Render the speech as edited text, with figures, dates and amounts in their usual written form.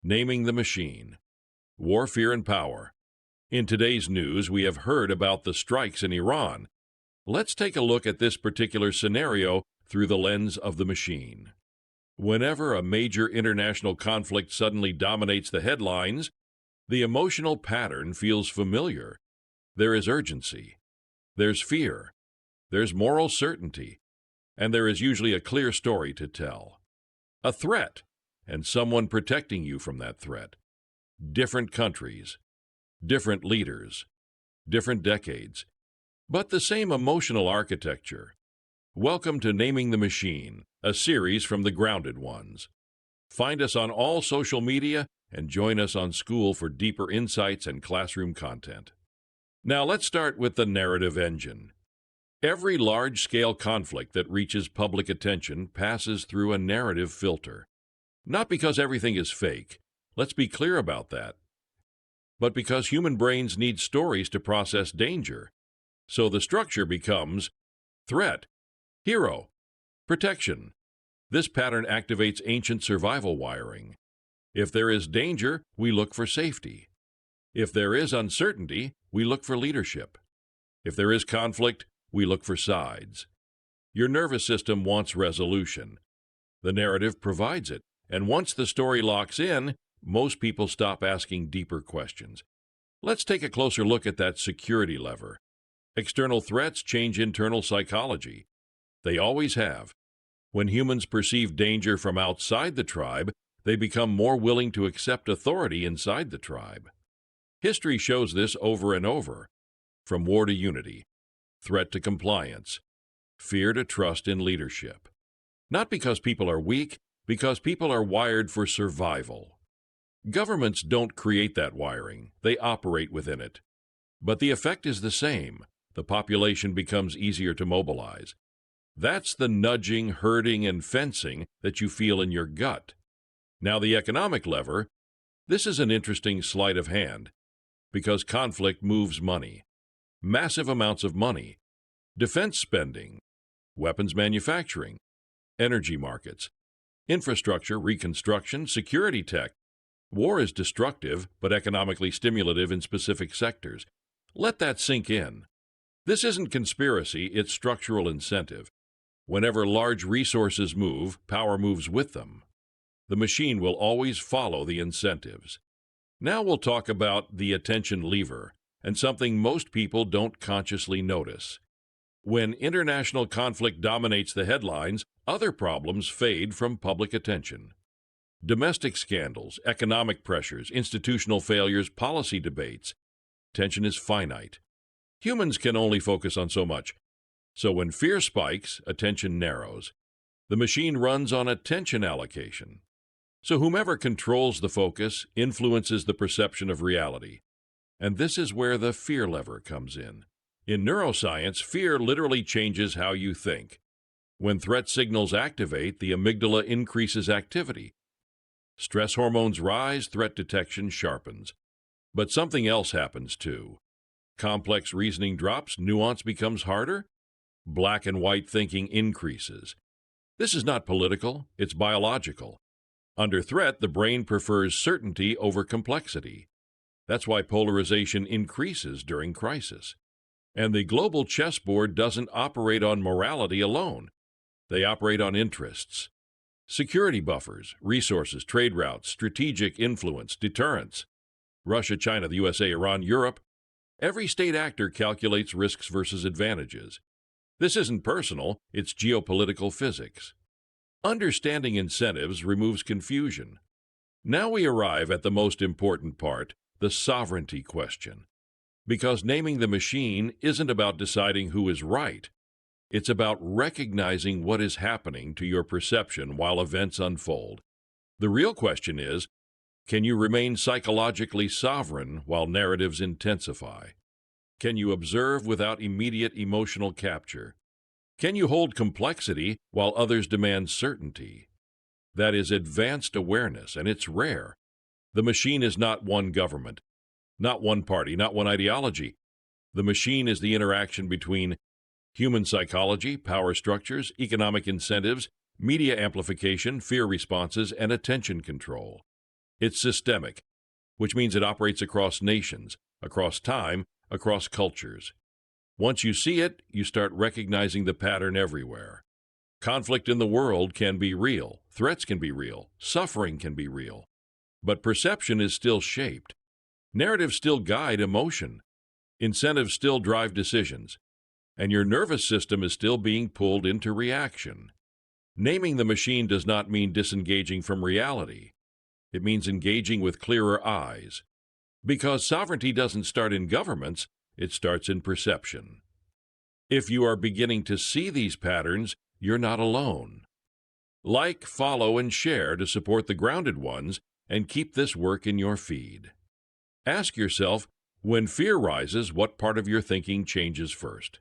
Naming the machine. War, fear, and power. In today's news, we have heard about the strikes in Iran. Let's take a look at this particular scenario through the lens of the machine. Whenever a major international conflict suddenly dominates the headlines, the emotional pattern feels familiar. There is urgency. There's fear. There's moral certainty. And there is usually a clear story to tell. A threat, and someone protecting you from that threat. Different countries, different leaders, different decades, but the same emotional architecture. Welcome to Naming the Machine, a series from the grounded ones. Find us on all social media and join us on School for deeper insights and classroom content. Now let's start with the narrative engine. Every large-scale conflict that reaches public attention passes through a narrative filter. Not because everything is fake, let's be clear about that, but because human brains need stories to process danger. So the structure becomes threat, hero, protection. This pattern activates ancient survival wiring. If there is danger, we look for safety. If there is uncertainty, we look for leadership. If there is conflict, we look for sides. Your nervous system wants resolution. The narrative provides it, and once the story locks in, most people stop asking deeper questions. Let's take a closer look at that security lever. External threats change internal psychology. They always have. When humans perceive danger from outside the tribe, they become more willing to accept authority inside the tribe. History shows this over and over. From war to unity, threat to compliance, fear to trust in leadership. Not because people are weak, because people are wired for survival. Governments don't create that wiring, they operate within it. But the effect is the same. The population becomes easier to mobilize. That's the nudging, herding, and fencing that you feel in your gut. Now the economic lever, this is an interesting sleight of hand, because conflict moves money. Massive amounts of money, defense spending, weapons manufacturing, energy markets, infrastructure, reconstruction, security tech. War is destructive, but economically stimulative in specific sectors. Let that sink in. This isn't conspiracy, it's structural incentive. Whenever large resources move, power moves with them. The machine will always follow the incentives. Now we'll talk about the attention lever, and something most people don't consciously notice. When international conflict dominates the headlines, other problems fade from public attention. Domestic scandals, economic pressures, institutional failures, policy debates. Attention is finite. Humans can only focus on so much. So when fear spikes, attention narrows. The machine runs on attention allocation. So whomever controls the focus influences the perception of reality. And this is where the fear lever comes in. In neuroscience, fear literally changes how you think. When threat signals activate, the amygdala increases activity. Stress hormones rise, threat detection sharpens. But something else happens too. Complex reasoning drops, nuance becomes harder. Black and white thinking increases. This is not political, it's biological. Under threat, the brain prefers certainty over complexity. That's why polarization increases during crisis. And the global chessboard doesn't operate on morality alone. They operate on interests. Security buffers, resources, trade routes, strategic influence, deterrence. Russia, China, the USA, Iran, Europe. Every state actor calculates risks versus advantages. This isn't personal, it's geopolitical physics. Understanding incentives removes confusion. Now we arrive at the most important part, the sovereignty question. Because naming the machine isn't about deciding who is right. It's about recognizing what is happening to your perception while events unfold. The real question is, can you remain psychologically sovereign while narratives intensify? Can you observe without immediate emotional capture? Can you hold complexity while others demand certainty? That is advanced awareness, and it's rare. The machine is not one government, not one party, not one ideology. The machine is the interaction between human psychology, power structures, economic incentives, media amplification, fear responses, and attention control. It's systemic, which means it operates across nations, across time, across cultures. Once you see it, you start recognizing the pattern everywhere. Conflict in the world can be real, threats can be real, suffering can be real. But perception is still shaped. Narratives still guide emotion. Incentives still drive decisions. And your nervous system is still being pulled into reaction. Naming the machine does not mean disengaging from reality. It means engaging with clearer eyes. Because sovereignty doesn't start in governments, it starts in perception. If you are beginning to see these patterns, you're not alone. Like, follow, and share to support the grounded ones and keep this work in your feed. Ask yourself, when fear rises, what part of your thinking changes first?